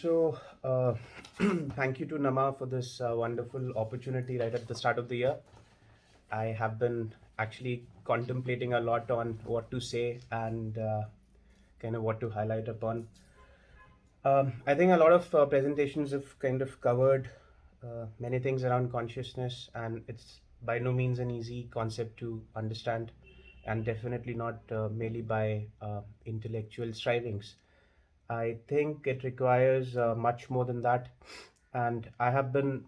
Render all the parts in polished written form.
So, thank you to NAMAH for this wonderful opportunity right at the start of the year. I have been actually contemplating a lot on what to say and kind of what to highlight upon. I think a lot of presentations have kind of covered many things around consciousness, and it's by no means an easy concept to understand, and definitely not merely by intellectual strivings. I think it requires much more than that, and I have been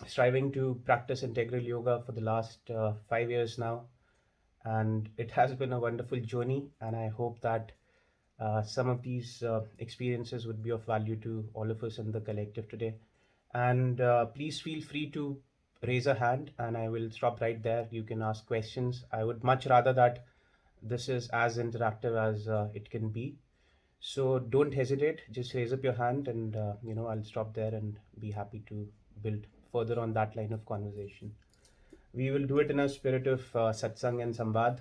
striving to practice integral yoga for the last 5 years now, and it has been a wonderful journey. And I hope that some of these experiences would be of value to all of us in the collective today. And please feel free to raise a hand, and I will stop right there. You can ask questions. I would much rather that this is as interactive as it can be. So don't hesitate, just raise up your hand, and I'll stop there and be happy to build further on that line of conversation. We will do it in a spirit of satsang and samvad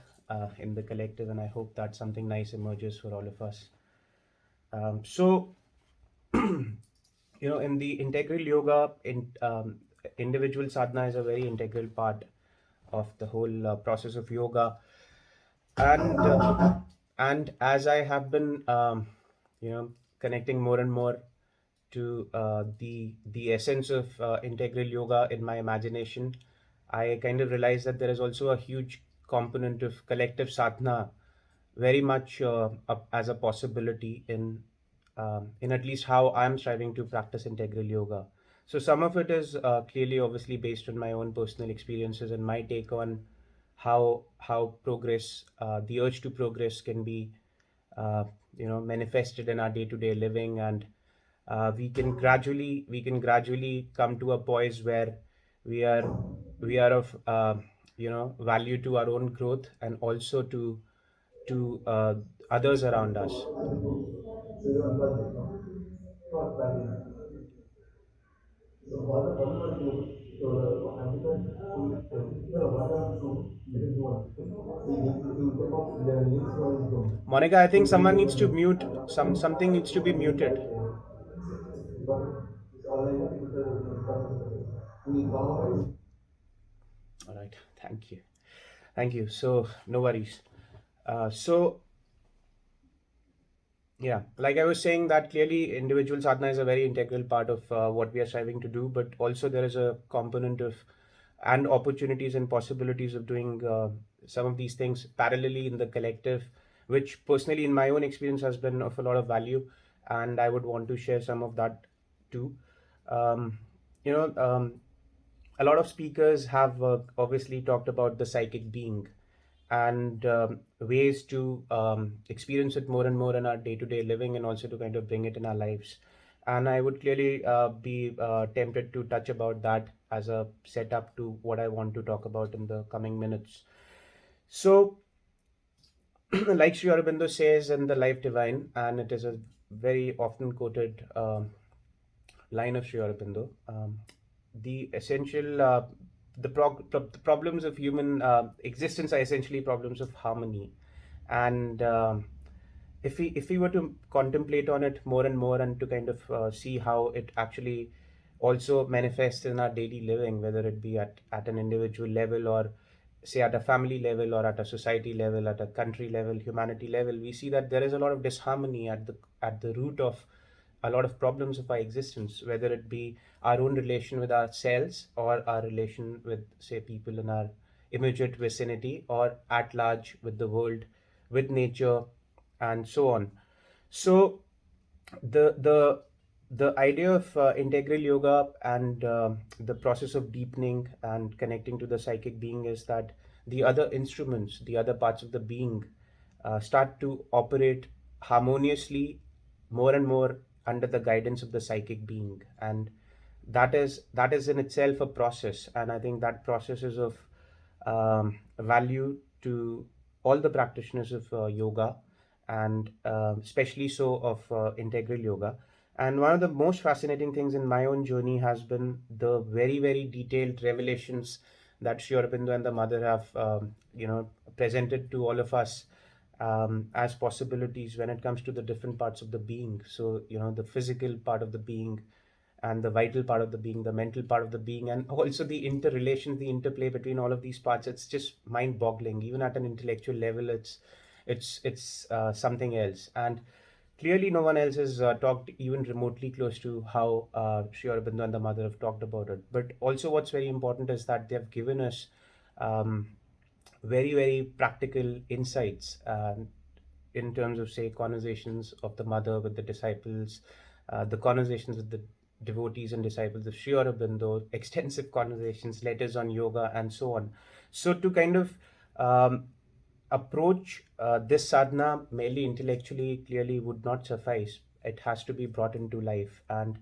in the collective, and I hope that something nice emerges for all of us. So, in the integral yoga, individual sadhana is a very integral part of the whole process of yoga, and as I have been, connecting more and more to the essence of integral yoga in my imagination, I kind of realized that there is also a huge component of collective sadhana, very much as a possibility in at least how I'm striving to practice integral yoga. So some of it is clearly, obviously, based on my own personal experiences and my take on how progress, the urge to progress, can be manifested in our day-to-day living, and we can gradually come to a poise where we are of value to our own growth and also to others around us. Monica, I think someone needs to mute something needs to be muted. All right, thank you. So no worries. So yeah, like I was saying, that clearly individual sadhana is a very integral part of what we are striving to do, but also there is a component of and opportunities and possibilities of doing some of these things parallelly in the collective, which personally, in my own experience, has been of a lot of value, and I would want to share some of that too. Um, you know, a lot of speakers have obviously talked about the psychic being and ways to experience it more and more in our day-to-day living, and also to kind of bring it in our lives. And I would clearly be tempted to touch about that as a setup to what I want to talk about in the coming minutes. So, like Sri Aurobindo says in The Life Divine, and it is a very often quoted line of Sri Aurobindo, the essential the problems of human existence are essentially problems of harmony, and if we were to contemplate on it more and more, and to kind of see how it actually also manifests in our daily living, whether it be at an individual level, or say at a family level, or at a society level, at a country level, humanity level, we see that there is a lot of disharmony at the root of a lot of problems of our existence, whether it be our own relation with ourselves, or our relation with, say, people in our immediate vicinity, or at large with the world, with nature, and so on. So the the the idea of integral yoga and the process of deepening and connecting to the psychic being is that the other instruments, the other parts of the being, start to operate harmoniously more and more under the guidance of the psychic being, and that is in itself a process, and I think that process is of value to all the practitioners of yoga, and especially so of integral yoga. And one of the most fascinating things in my own journey has been the very, very detailed revelations that Sri Aurobindo and the Mother have presented to all of us, as possibilities when it comes to the different parts of the being. So, the physical part of the being and the vital part of the being, the mental part of the being, and also the interrelation, the interplay between all of these parts. It's just mind-boggling. Even at an intellectual level, it's something else. And clearly, no one else has talked even remotely close to how Sri Aurobindo and the mother have talked about it. But also, what's very important is that they have given us um, very, very practical insights in terms of, say, conversations of the mother with the disciples, the conversations with the devotees and disciples of Sri Aurobindo, extensive conversations, letters on yoga, and so on. So, to kind of um, approach this sadhana merely intellectually clearly would not suffice. It has to be brought into life. And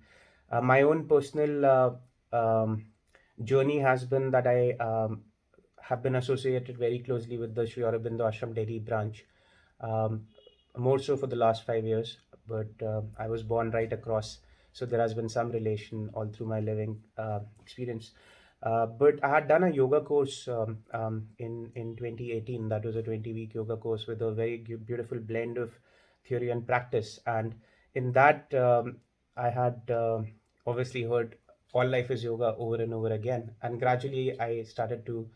my own personal journey has been that I have been associated very closely with the Sri Aurobindo Ashram Delhi branch, um, more so for the last 5 years. But I was born right across, so there has been some relation all through my living experience. But I had done a yoga course in 2018. That was a 20-week yoga course with a very beautiful blend of theory and practice. And in that, I had obviously heard all life is yoga over and over again. And gradually, I started to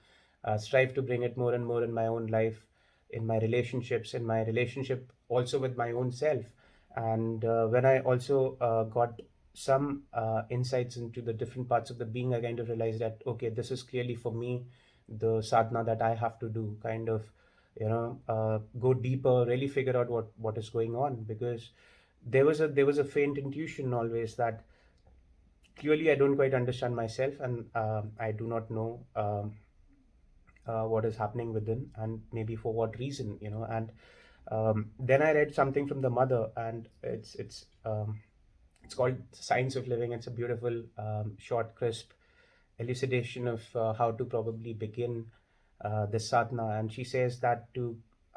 strive to bring it more and more in my own life, in my relationships, in my relationship also with my own self. And when I also got some insights into the different parts of the being, I kind of realized that, okay, this is clearly for me the sadhana that I have to do, kind of, go deeper, really figure out what is going on, because there was a faint intuition always that clearly I don't quite understand myself, and I do not know what is happening within, and maybe for what reason, and then I read something from the mother, and it's called Science of Living. It's a beautiful, short, crisp elucidation of how to probably begin this sadhana. And she says that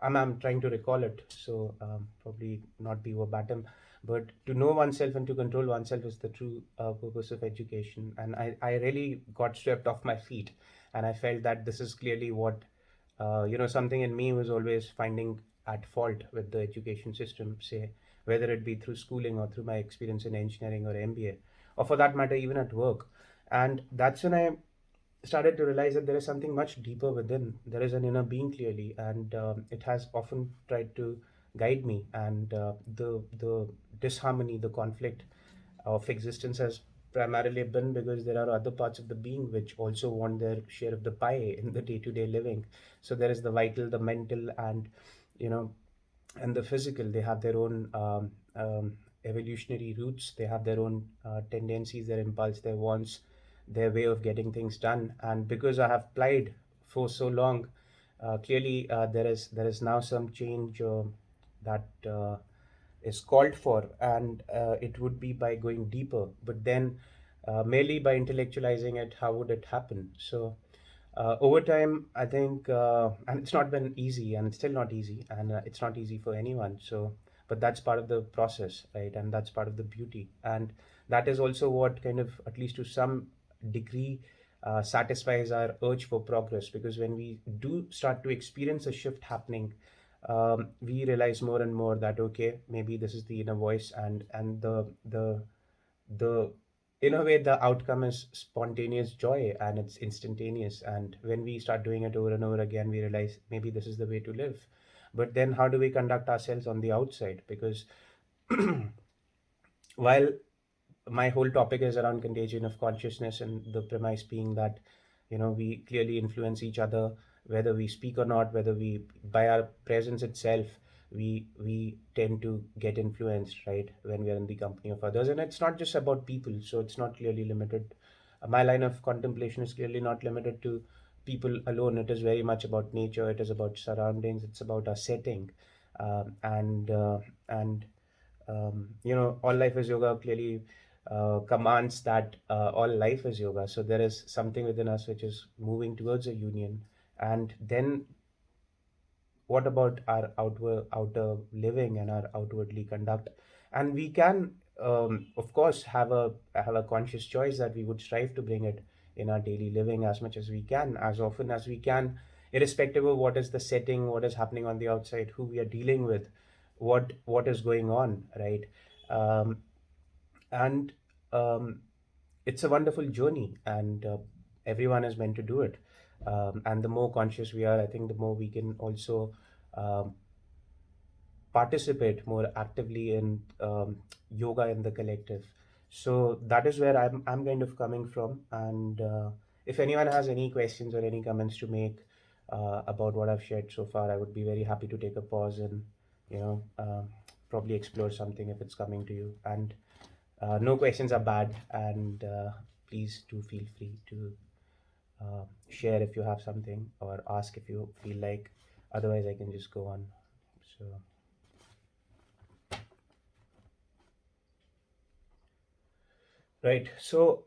I'm trying to recall it, so probably not be verbatim, but to know oneself and to control oneself is the true purpose of education. And I really got swept off my feet, and I felt that this is clearly what, something in me was always finding at fault with the education system, say, whether it be through schooling or through my experience in engineering or MBA, or for that matter, even at work. And that's when I started to realize that there is something much deeper within. There is an inner being clearly, and it has often tried to guide me. And the disharmony, the conflict of existence has primarily been because there are other parts of the being which also want their share of the pie in the day-to-day living. So there is the vital, the mental, and you know and the physical. They have their own evolutionary roots. They have their own tendencies, their impulse, their wants, their way of getting things done. And because I have plied for so long, clearly there is now some change that is called for, and it would be by going deeper. But then, merely by intellectualizing it, how would it happen? So over time, I think, and it's not been easy, and it's still not easy, and it's not easy for anyone. So, but that's part of the process, right? And that's part of the beauty, and that is also what kind of, at least to some degree, satisfies our urge for progress. Because when we do start to experience a shift happening, we realize more and more that, okay, maybe this is the inner voice, and the in a way the outcome is spontaneous joy, and it's instantaneous. And when we start doing it over and over again, we realize maybe this is the way to live. But then how do we conduct ourselves on the outside? Because while my whole topic is around contagion of consciousness, and the premise being that we clearly influence each other, whether we speak or not, whether we, by our presence itself, we tend to get influenced, right, when we are in the company of others. And it's not just about people, so it's not clearly limited. My line of contemplation is clearly not limited to people alone. It is very much about nature, it is about surroundings, it's about our setting. And all life is yoga clearly commands that all life is yoga. So there is something within us which is moving towards a union. And then what about our outer living and our outwardly conduct? And we can, of course, have a conscious choice that we would strive to bring it in our daily living as much as we can, as often as we can, irrespective of what is the setting, what is happening on the outside, who we are dealing with, what is going on, right? um, and um, it's a wonderful journey, and everyone is meant to do it. And the more conscious we are, I think the more we can also um, participate more actively in yoga in the collective. So that is where I'm kind of coming from. And if anyone has any questions or any comments to make about what I've shared so far, I would be very happy to take a pause and, you know, probably explore something if it's coming to you. And no questions are bad. And please do feel free to share if you have something, or ask if you feel like. Otherwise, I can just go on. So. Right. So,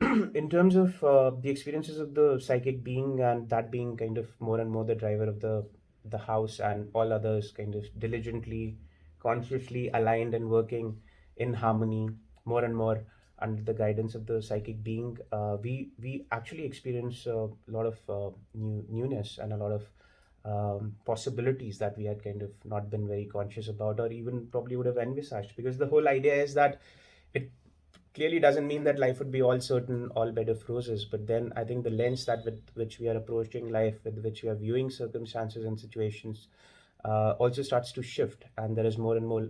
in terms of the experiences of the psychic being, and that being kind of more and more the driver of the house, and all others kind of diligently, consciously aligned and working in harmony more and more under the guidance of the psychic being, we actually experience a lot of newness, and a lot of possibilities that we had kind of not been very conscious about, or even probably would have envisaged, because the whole idea is that it clearly doesn't mean that life would be all certain, all bed of roses. But then I think the lens that with which we are approaching life, with which we are viewing circumstances and situations, also starts to shift, and there is more and more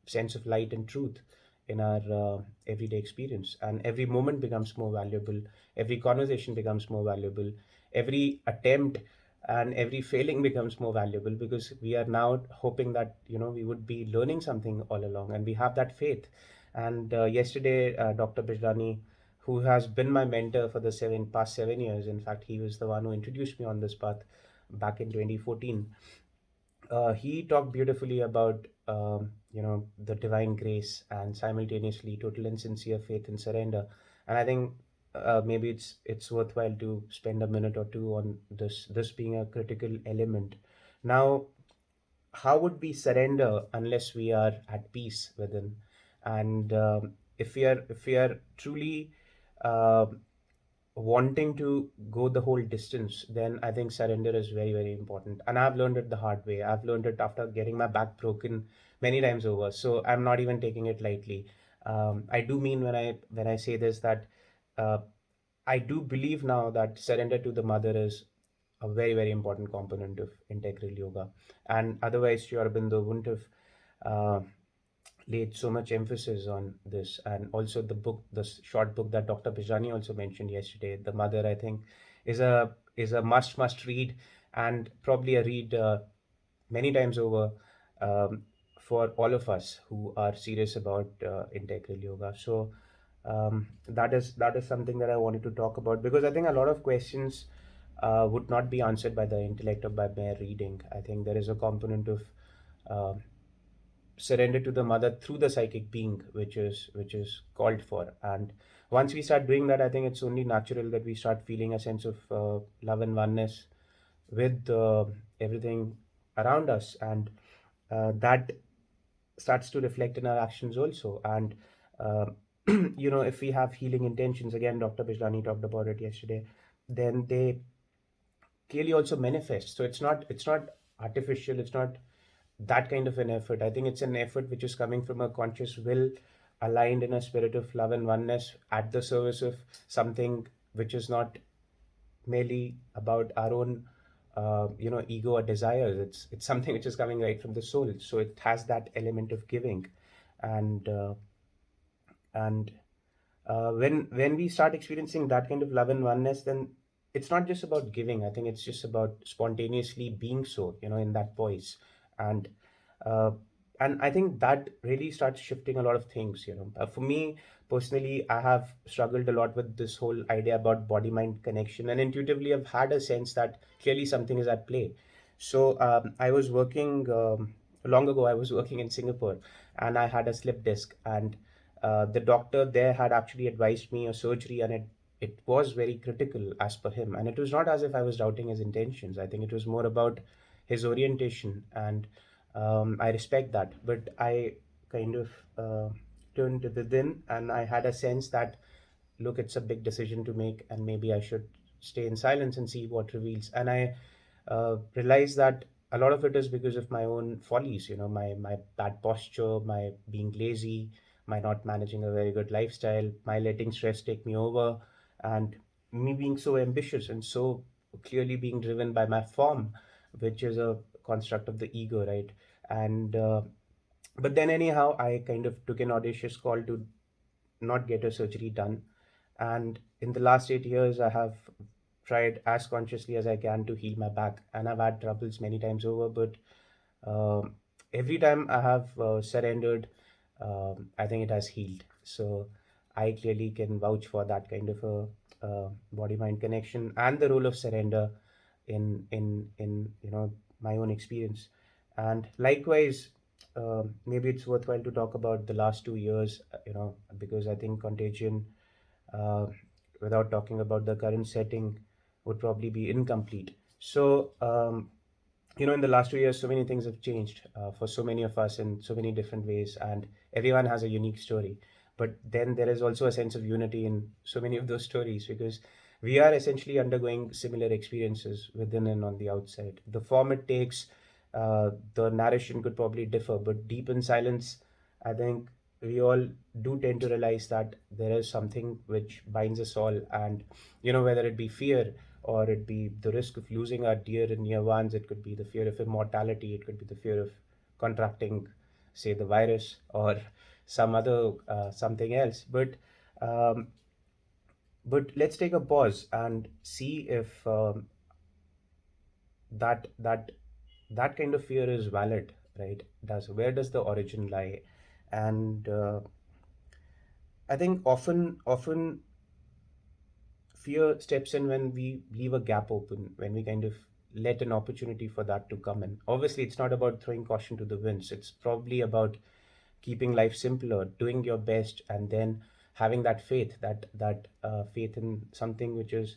sense of light and truth in our everyday experience, and every moment becomes more valuable, every conversation becomes more valuable, every attempt and every failing becomes more valuable, because we are now hoping that, you know, we would be learning something all along, and we have that faith. And yesterday, Dr. Bijrani, who has been my mentor for the past 7 years, in fact, he was the one who introduced me on this path back in 2014. He talked beautifully about, you know, the divine grace, and simultaneously total and sincere faith and surrender. And I think maybe it's worthwhile to spend a minute or two on this being a critical element. Now, how would we surrender unless we are at peace within? And if we are truly uh, wanting to go the whole distance, then I think surrender is very, very important. And I've learned it the hard way. I've learned it after getting my back broken many times over. So I'm not even taking it lightly. I do mean when I say this, that uh, I do believe now that surrender to the mother is a very, very important component of integral yoga. And otherwise, Sri Aurobindo wouldn't have uh, laid so much emphasis on this. And also the book, short book that Dr. Bijani also mentioned yesterday, The Mother, I think is a must read, and probably a read many times over, um, for all of us who are serious about integral yoga. So that is something that I wanted to talk about, because I think a lot of questions would not be answered by the intellect or by mere reading. I think there is a component of uh, surrender to the mother through the psychic being, which is called for. And once we start doing that, I think it's only natural that we start feeling a sense of love and oneness with everything around us, and that starts to reflect in our actions also. And uh, you know, if we have healing intentions, again, Dr. Bijlani talked about it yesterday, then they clearly also manifest. So it's not artificial, it's not that kind of an effort. I think it's an effort which is coming from a conscious will, aligned in a spirit of love and oneness, at the service of something which is not merely about our own ego or desires. It's something which is coming right from the soul, so it has that element of giving. And uh, and when we start experiencing that kind of love and oneness, then it's not just about giving. I think it's just about spontaneously being so, in that voice. And uh, and I think that really starts shifting a lot of things. For me personally, I have struggled a lot with this whole idea about body mind connection, and intuitively I've had a sense that clearly something is at play. So I was working long ago. I was working in Singapore, and I had a slip disc, and the doctor there had actually advised me a surgery, and it was very critical as per him. And it was not as if I was doubting his intentions. I think it was more about his orientation, and I respect that. But I kind of turned within, and I had a sense that, look, it's a big decision to make, and maybe I should stay in silence and see what reveals. And I realized that a lot of it is because of my own follies, my bad posture, my being lazy, my not managing a very good lifestyle, my letting stress take me over, and me being so ambitious and so clearly being driven by my form, which is a construct of the ego, right? And but then anyhow, I kind of took an audacious call to not get a surgery done. And in the last 8 years, I have tried as consciously as I can to heal my back. And I've had troubles many times over, but um, every time I have surrendered, I think it has healed. So I clearly can vouch for that kind of a body mind connection and the role of surrender in my own experience. And likewise, maybe it's worthwhile to talk about the last 2 years, because I think Contagion, uh, without talking about the current setting, would probably be incomplete. So, in the last 2 years, so many things have changed for so many of us in so many different ways, and everyone has a unique story. But then there is also a sense of unity in so many of those stories, because we are essentially undergoing similar experiences within and on the outside. The form it takes, the narration could probably differ, but deep in silence, I think we all do tend to realize that there is something which binds us all, and whether it be fear, or it be the risk of losing our dear and near ones. It could be the fear of immortality. It could be the fear of contracting, say, the virus, or some other something else. Um, but let's take a pause and see if that that kind of fear is valid, right? Does Where does the origin lie? And I think often fear steps in when we leave a gap open, when we kind of let an opportunity for that to come in. Obviously, it's not about throwing caution to the winds. It's probably about keeping life simpler, doing your best, and then having that faith, that faith in something which is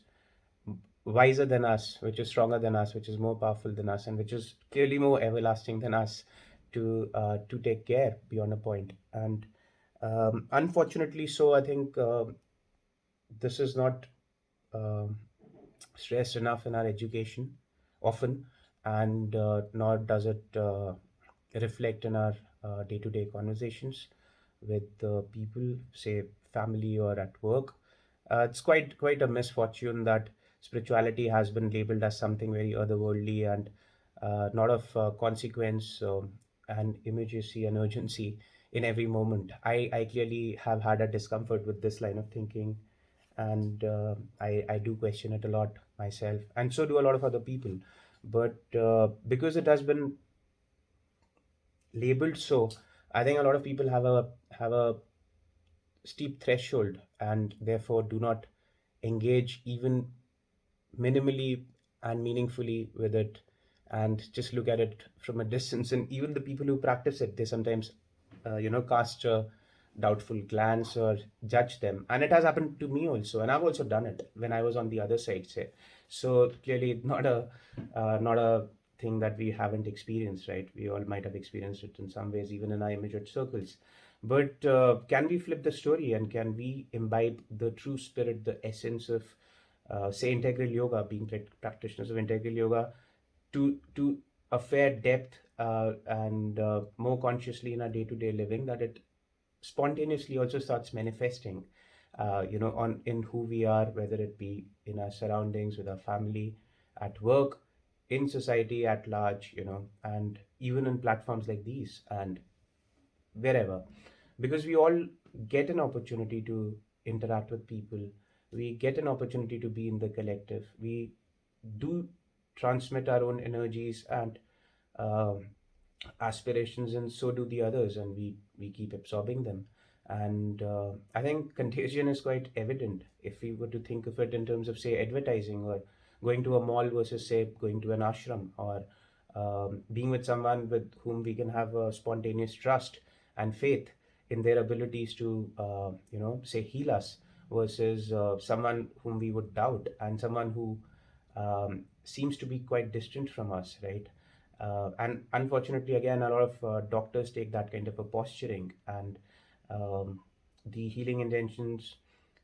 wiser than us, which is stronger than us, which is more powerful than us, and which is clearly more everlasting than us, to take care beyond a point. And unfortunately, so I think this is not um stressed enough in our education often, and nor does it reflect in our day-to-day conversations with people, say family or at work. It's quite a misfortune that spirituality has been labeled as something very otherworldly and not of consequence, and immediacy and urgency in every moment. I clearly have had a discomfort with this line of thinking, and I do question it a lot myself, and so do a lot of other people. But because it has been labeled so, I think a lot of people have a steep threshold, and therefore do not engage even minimally and meaningfully with it, and just look at it from a distance. And even the people who practice it, they sometimes cast a doubtful glance or judge them. And it has happened to me also, and I've also done it when I was on the other side, say. So clearly not a thing that we haven't experienced, right? We all might have experienced it in some ways, even in our immediate circles. But can we flip the story, and can we imbibe the true spirit, the essence of, say, integral yoga, being practitioners of integral yoga, to a fair depth, and more consciously in our day-to-day living, that it spontaneously also starts manifesting, on in who we are, whether it be in our surroundings, with our family, at work, in society at large, and even in platforms like these, and wherever. Because we all get an opportunity to interact with people, we get an opportunity to be in the collective, we do transmit our own energies and um aspirations, and so do the others, and we keep absorbing them. And I think contagion is quite evident if we were to think of it in terms of, say, advertising, or going to a mall versus, say, going to an ashram, or being with someone with whom we can have a spontaneous trust and faith in their abilities to say, heal us, versus someone whom we would doubt, and someone who seems to be quite distant from us, right? And unfortunately, again, a lot of doctors take that kind of a posturing, and um, the healing intentions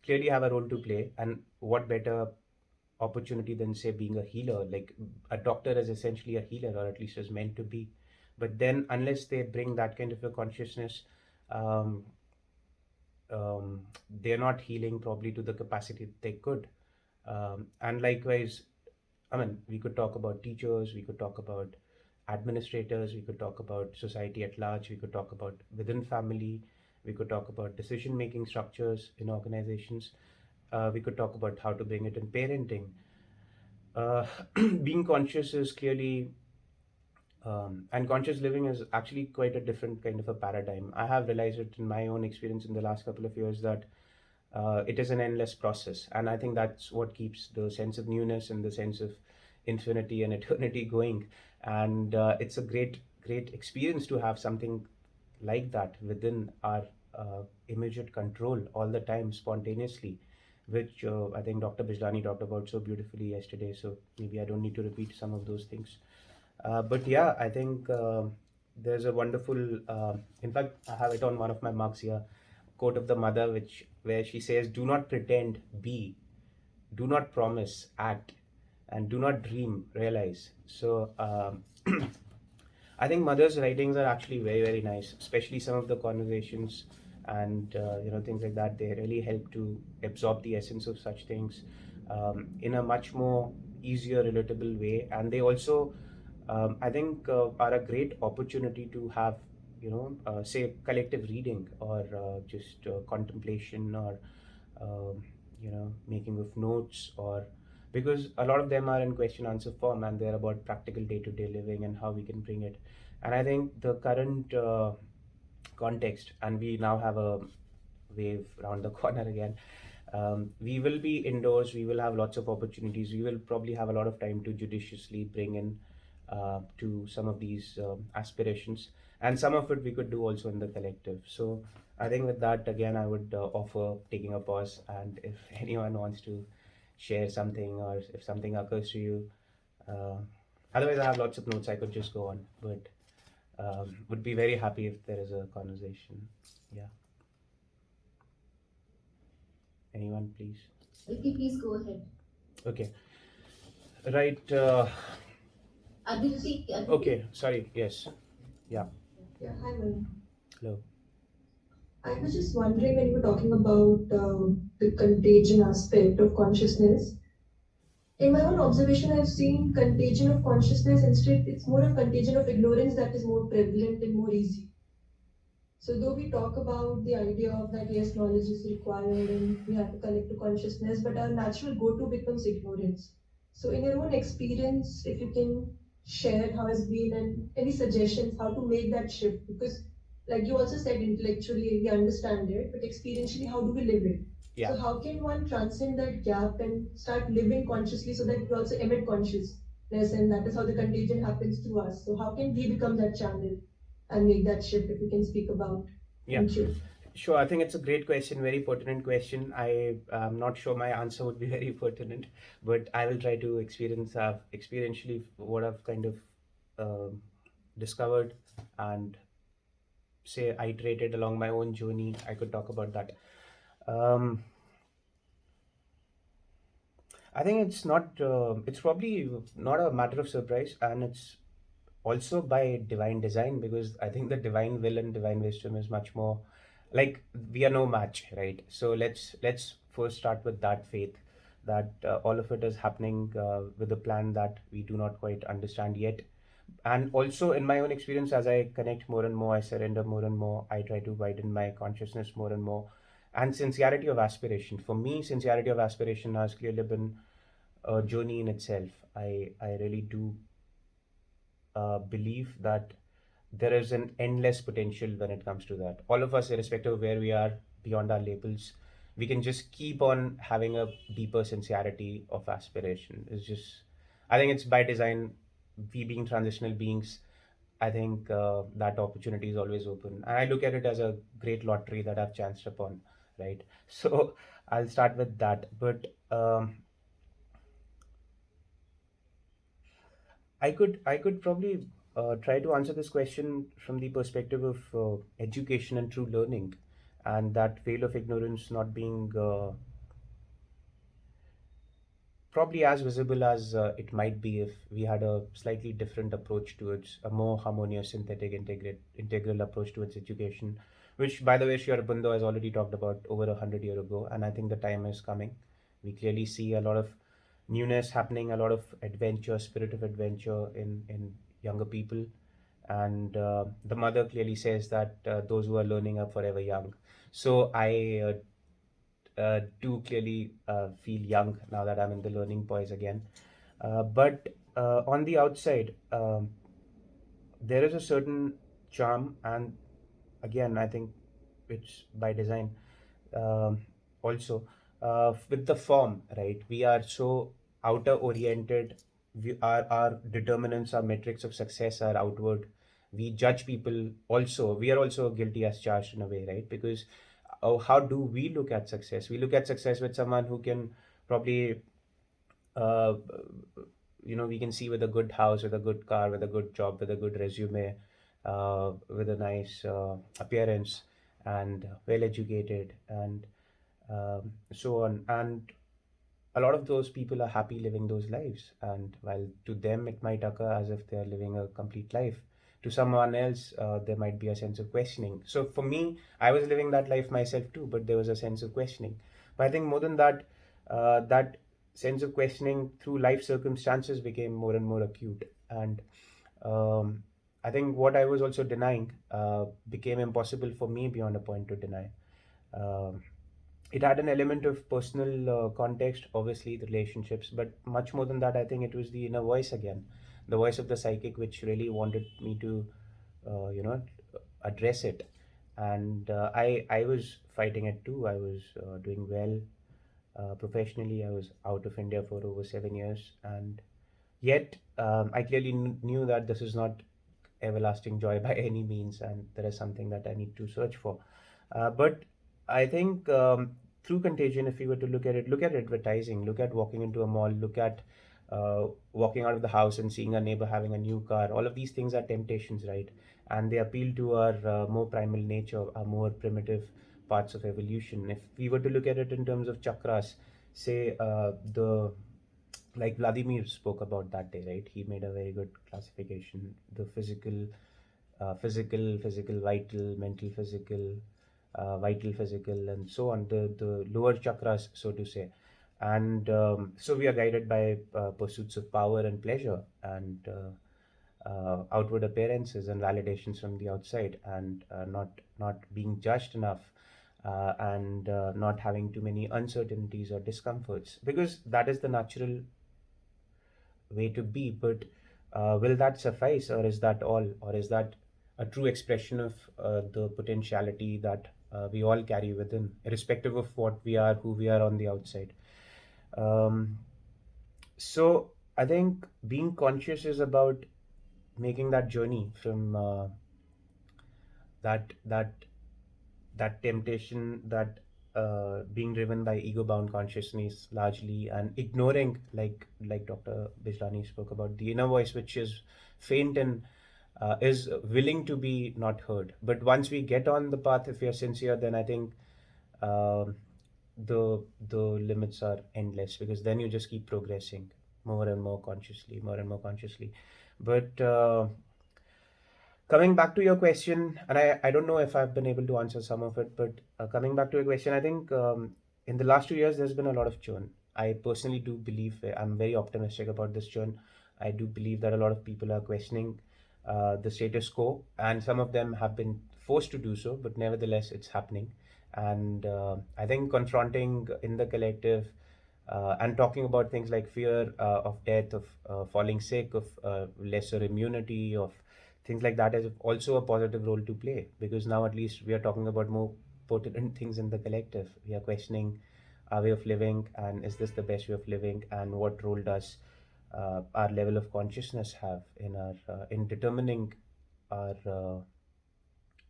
clearly have a role to play. And what better opportunity than say being a healer. Like a doctor is essentially a healer, or at least is meant to be. But then unless they bring that kind of a consciousness, um, they're not healing probably to the capacity that they could. And likewise, I mean, we could talk about teachers, we could talk about administrators, we could talk about society at large, we could talk about within family, we could talk about decision making structures in organizations, we could talk about how to bring it in parenting. Uh, Being conscious is clearly, and conscious living is actually quite a different kind of a paradigm. I have realized it in my own experience in the last couple of years that it is an endless process, and I think that's what keeps the sense of newness and the sense of infinity and eternity going. And it's a great experience to have something like that within our immediate control all the time, spontaneously, which I think Dr. Bijlani talked about so beautifully yesterday. So maybe I don't need to repeat some of those things. But yeah, I think there's a wonderful. In fact, I have it on one of my mugs here. Quote of the mother, which where she says, "Do not pretend, be. Do not promise, act, and do not dream, realize." So I think mother's writings are actually very nice, especially some of the conversations and things like that. They really help to absorb the essence of such things in a much more easier, relatable way, and they also I think are a great opportunity to have, say collective reading or just contemplation or making of notes, or because a lot of them are in question answer form and they're about practical day to day living and how we can bring it. And I think the current context, and we now have a wave around the corner again. We will be indoors, we will have lots of opportunities, we will probably have a lot of time to judiciously bring in to some of these aspirations, and some of it we could do also in the collective. So I think with that, again, I would offer taking a pause, and if anyone wants to share something or if something occurs to you, uh, otherwise I have lots of notes I could just go on, but would be very happy if there is a conversation. Yeah. Anyone, please? Ricky, please go ahead. Okay. Right. Aditi, Okay. Sorry. Yes. Yeah. Yeah, hi, Manu. Hello. I was just wondering when you were talking about the contagion aspect of consciousness. In my own observation, I've seen contagion of consciousness. Instead, it's more of contagion of ignorance that is more prevalent and more easy. So, though we talk about the idea of that, yes, knowledge is required and we have to connect to consciousness, but our natural go to becomes ignorance. So, in your own experience, if you can share how has been and any suggestions how to make that shift, because, like you also said, intellectually we understand it, but experientially, how do we live it? Yeah. So, how can one transcend that gap and start living consciously so that we also emit consciousness, and that is how the contagion happens through us? So, how can we become that channel and make that shift if we can speak about? Yeah. Thank you. Sure. I think it's a great question, very pertinent question. I am not sure my answer would be very pertinent, but I will try to experientially what I've kind of um discovered and say iterated along my own journey. I could talk about that. Um, I think it's not. It's probably not a matter of surprise, and it's also by divine design, because I think the divine will and divine wisdom is much more like we are no match, right? So let's first start with that faith that all of it is happening with a plan that we do not quite understand yet. And also in my own experience, as I connect more and more, I surrender more and more, I try to widen my consciousness more and more. And sincerity of aspiration, for me, sincerity of aspiration has clearly been a journey in itself. I really do believe that there is an endless potential when it comes to that. All of us, irrespective of where we are beyond our labels, we can just keep on having a deeper sincerity of aspiration. It's just, I think it's by design. We being transitional beings, I think that opportunity is always open. And I look at it as a great lottery that I've chanced upon, right? So I'll start with that. But I could probably try to answer this question from the perspective of education and true learning, and that veil of ignorance not being probably as visible as it might be if we had a slightly different approach towards a more harmonious, synthetic, integral approach towards education, which, by the way, Sri Aurobindo has already talked about over 100 years ago, and I think the time is coming. We clearly see a lot of newness happening, a lot of adventure, spirit of adventure in younger people, and the mother clearly says that those who are learning are forever young. So I do clearly feel young now that I'm in the learning poise again. But on the outside, there is a certain charm, and again, I think it's by design um, also with the form, right? We are so outer oriented. Our determinants, our metrics of success are outward. We judge people also. We are also guilty as charged in a way, right? Because how do we look at success? We look at success with someone who can probably uh, we can see with a good house, with a good car, with a good job, with a good resume, with a nice appearance, and well educated, and so on. And a lot of those people are happy living those lives. And while to them it might occur as if they're living a complete life, to someone else, there might be a sense of questioning. So for me, I was living that life myself too, but there was a sense of questioning. But I think more than that, that sense of questioning through life circumstances became more and more acute. And um, I think what I was also denying became impossible for me beyond a point to deny. Um, it had an element of personal context, obviously the relationships, but much more than that, I think it was the inner voice again, the voice of the psychic, which really wanted me to, uh, you know, address it. And I was fighting it too. I was doing well professionally. I was out of India for over 7 years, and yet I clearly knew that this is not everlasting joy by any means, and there is something that I need to search for. But I think through Contagion, if you were to look at advertising, look at walking into a mall, look at walking out of the house and seeing a neighbor having a new car. All of these things are temptations, right? And they appeal to our more primal nature, our more primitive parts of evolution. If we were to look at it in terms of chakras, say the like Vladimir spoke about that day, right? He made a very good classification: the physical, vital, mental, vital, physical, and so on. The lower chakras, so to say, and so we are guided by pursuits of power and pleasure, and outward appearances and validations from the outside, and not being judged enough. And not having too many uncertainties or discomforts, because that is the natural way to be. But will that suffice, or is that all, or is that a true expression of the potentiality that we all carry within, irrespective of what we are, who we are on the outside? Um, so I think being conscious is about making that journey from that that temptation, that being driven by ego bound consciousness largely, and ignoring, like Dr. Bijlani spoke about, the inner voice, which is faint and is willing to be not heard. But once we get on the path, if we are sincere, then I think um the limits are endless, because then you just keep progressing more and more consciously, more and more consciously. But coming back to your question, and I don't know if I've been able to answer some of it, but coming back to your question, I think in the last 2 years, there's been a lot of churn. I personally do believe, I'm very optimistic about this churn. I do believe that a lot of people are questioning the status quo, and some of them have been forced to do so, but nevertheless, it's happening. And I think confronting in the collective and talking about things like fear of death, of falling sick, of lesser immunity, of things like that is also a positive role to play, because now at least we are talking about more pertinent things in the collective. We are questioning our way of living, and is this the best way of living, and what role does our level of consciousness have in our in determining our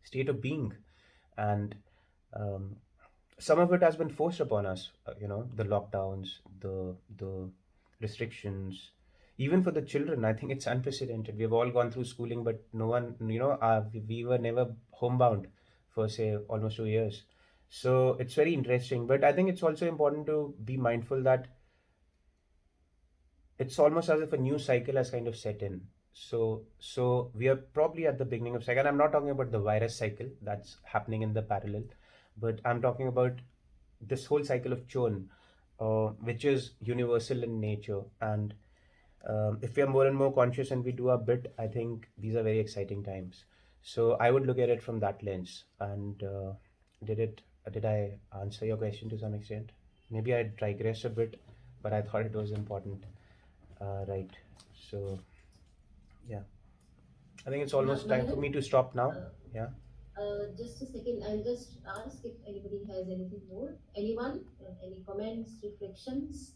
state of being. And um, some of it has been forced upon us, the lockdowns, the restrictions, even for the children. I think it's unprecedented. We've all gone through schooling, but no one, we were never homebound for, say, almost 2 years. So it's very interesting, but I think it's also important to be mindful that it's almost as if a new cycle has kind of set in. So we are probably at the beginning of cycle. I'm not talking about the virus cycle that's happening in the parallel, but I'm talking about this whole cycle of churn, which is universal in nature. And if we are more and more conscious and we do our bit, I think these are very exciting times. So I would look at it from that lens. And did it? Did I answer your question to some extent? Maybe I digress a bit, but I thought it was important. Right. So yeah, I think it's almost time for Mahanan, me to stop now. Yeah. just a second. I'll just ask if anybody has anything more. Anyone? Any comments, reflections?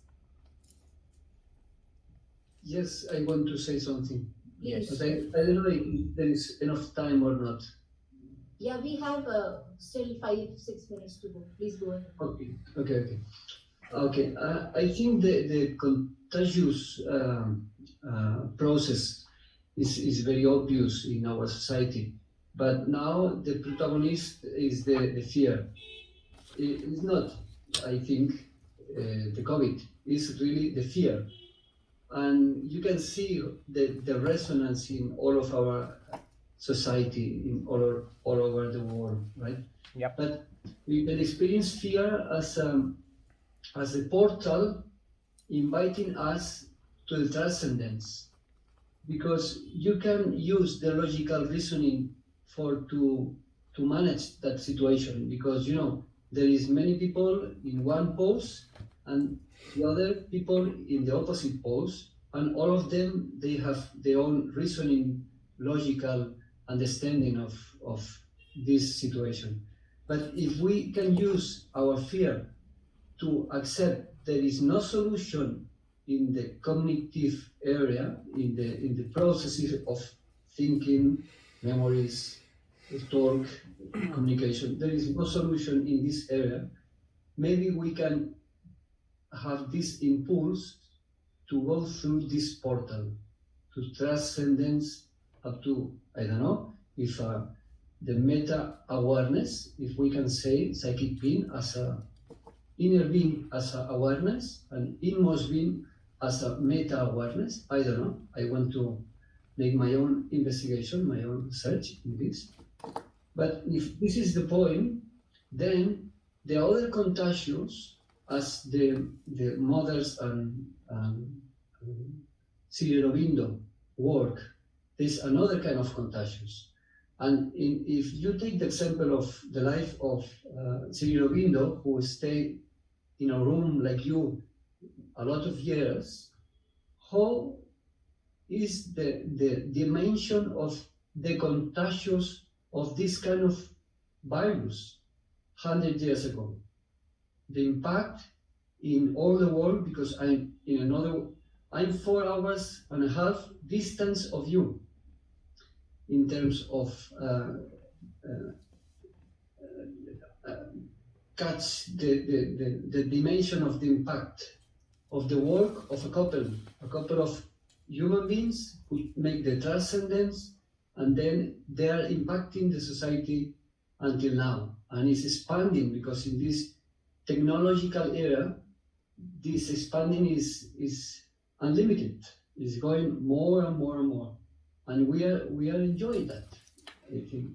Yes, I want to say something. Please. But I don't know if there is enough time or not. Yeah, we have still 5-6 minutes to go. Please go ahead. Okay. I think the contagious process is very obvious in our society, but now the protagonist is the fear. It's not, I think, the COVID. It's really the fear. And you can see the resonance in all of our society, in all over the world, right? Yep. But we can experience fear as a portal inviting us to the transcendence, because you can use the logical reasoning to manage that situation, because there is many people in one pose and the other people in the opposite pose, and all of them, they have their own reasoning, logical understanding of this situation. But if we can use our fear to accept there is no solution in the cognitive area, in the processes of thinking, memories, talk, communication, there is no solution in this area, maybe we can have this impulse to go through this portal to transcendence up to, I don't know, if the meta awareness, if we can say psychic being as a inner being as a awareness and inmost being as a meta awareness. I don't know. I want to make my own investigation, my own research in this. But if this is the point, then the other contagions, as the mothers and Sri Aurobindo work, there's another kind of contagious. And if you take the example of the life of Sri Aurobindo, who stayed in a room like you a lot of years, how is the dimension of the contagious of this kind of virus 100 years ago? The impact in all the world, because I'm 4.5 hours distance of you in terms of catch the dimension of the impact of the work of a couple of human beings who make the transcendence, and then they are impacting the society until now. And it's expanding, because in this technological era, this expanding is unlimited. It's going more and more and more. And we are enjoying that, I think.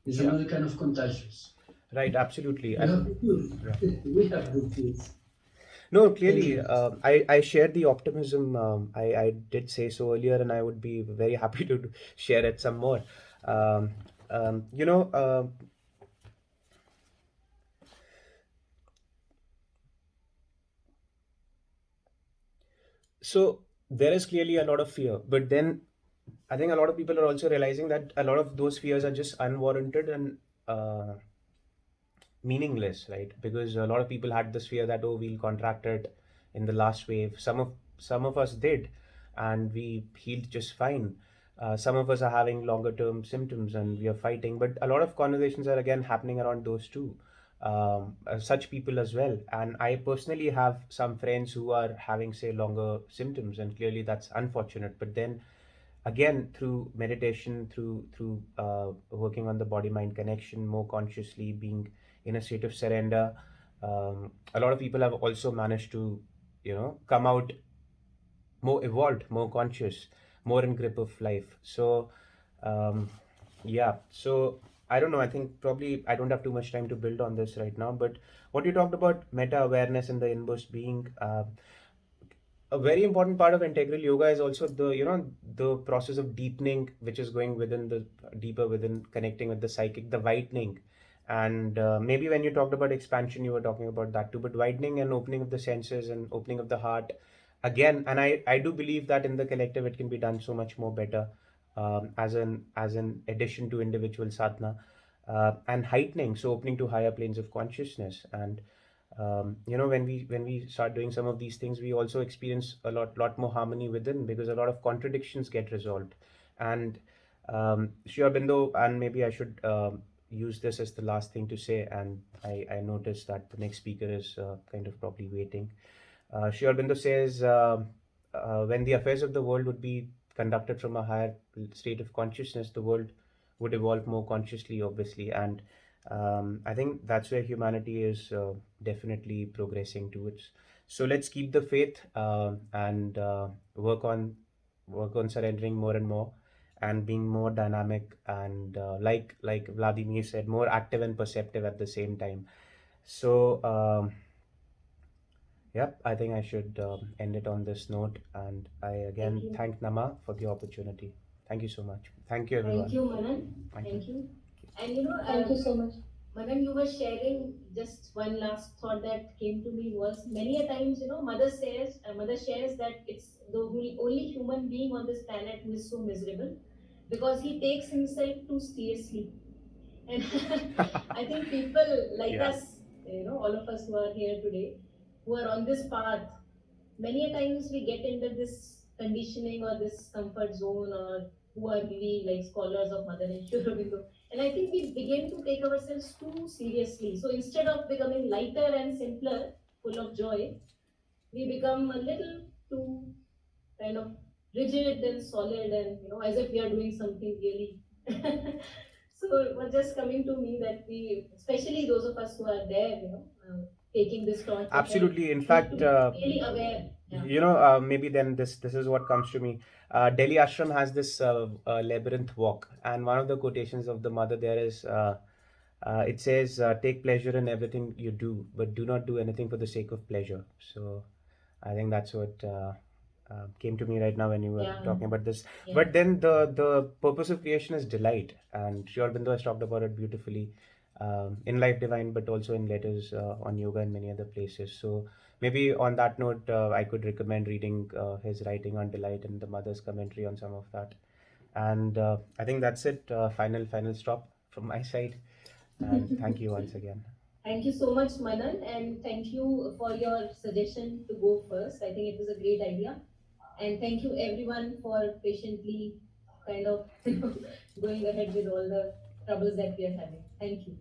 It's another kind of contagious. Right, absolutely. We have the tools. We have the tools. No, clearly, I share the optimism. I did say so earlier, and I would be very happy to share it some more. Um, you know, so there is clearly a lot of fear, but then I think a lot of people are also realizing that a lot of those fears are just unwarranted and meaningless, right? Because a lot of people had this fear that, oh, we'll contract it in the last wave. Some of us did, and we healed just fine. Some of us are having longer term symptoms and we are fighting, but a lot of conversations are again happening around those two, such people as well. And I personally have some friends who are having, say, longer symptoms, and clearly that's unfortunate. But then again, through meditation, through working on the body mind connection more consciously, being in a state of surrender, a lot of people have also managed to come out more evolved, more conscious, more in grip of life. So um, yeah, so I don't know. I think probably I don't have too much time to build on this right now. But what you talked about meta awareness and the inmost being, a very important part of integral yoga is also the process of deepening, which is going within the deeper within, connecting with the psychic, the widening. And maybe when you talked about expansion, you were talking about that too. But widening and opening of the senses and opening of the heart again. And I do believe that in the collective it can be done so much more better, as an addition to individual sadhana, and heightening, so opening to higher planes of consciousness. And when we start doing some of these things, we also experience a lot more harmony within, because a lot of contradictions get resolved. And Shri Aurobindo, and maybe I should use this as the last thing to say, and I noticed that the next speaker is kind of probably waiting. Shri Aurobindo says, when the affairs of the world would be conducted from a higher state of consciousness, the world would evolve more consciously, obviously. And I think that's where humanity is definitely progressing towards. So let's keep the faith, and work on surrendering more and more, and being more dynamic, and like Vladimir said, more active and perceptive at the same time. So yep, I think I should end it on this note. And I Thank again you. thank Nama for the opportunity. Thank you so much. Thank you, Thank everyone. you, Manan. Thank you. Thank you. And Thank you so much. Manan, you were sharing just one last thought that came to me was many a times, mother shares that it's the only human being on this planet who is so miserable because he takes himself too seriously. And I think people like Yeah. us, all of us who are here today, who are on this path, many a times we get into this conditioning or this comfort zone, or who are really like scholars of Mother Nature Aurobindo. And I think we begin to take ourselves too seriously. So instead of becoming lighter and simpler, full of joy, we become a little too kind of rigid and solid, and as if we are doing something really. So it was just coming to me that we, especially those of us who are there, taking this torch ahead, Absolutely. In need to fact, be really aware. Yeah. maybe then this is what comes to me. Delhi Ashram has this labyrinth walk, and one of the quotations of the mother there is, it says, "Take pleasure in everything you do, but do not do anything for the sake of pleasure." So I think that's what came to me right now when you were Yeah. talking about this. Yeah. But then the purpose of creation is delight, and Sri Aurobindo has talked about it beautifully, in Life Divine, but also in letters on yoga and many other places. So maybe on that note, I could recommend reading his writing on delight and the mother's commentary on some of that. And I think that's it. Final stop from my side. And thank you once again. Thank you so much, Manan, and thank you for your suggestion to go first. I think it was a great idea. And thank you everyone for patiently kind of going ahead with all the troubles that we are having. Thank you.